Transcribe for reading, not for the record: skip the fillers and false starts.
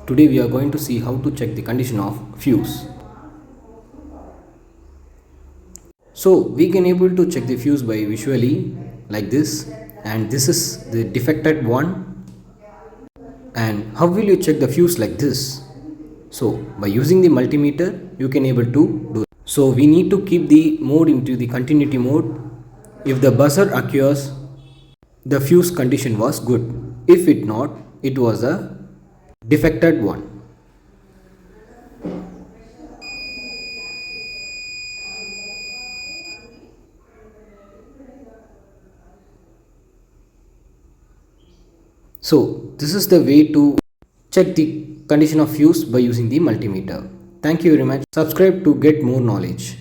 Today we are going to see how to check the condition of fuse. So we can able to check the fuse by visually like this, and this is the defected one. And how will you check the fuse like this? So by using the multimeter you can able to do. So we need to keep the mode into the continuity mode. If the buzzer occurs, the fuse condition was good. If it not, it was a defected one. So this is the way to check the condition of fuse by using the multimeter. Thank you very much. Subscribe to get more knowledge.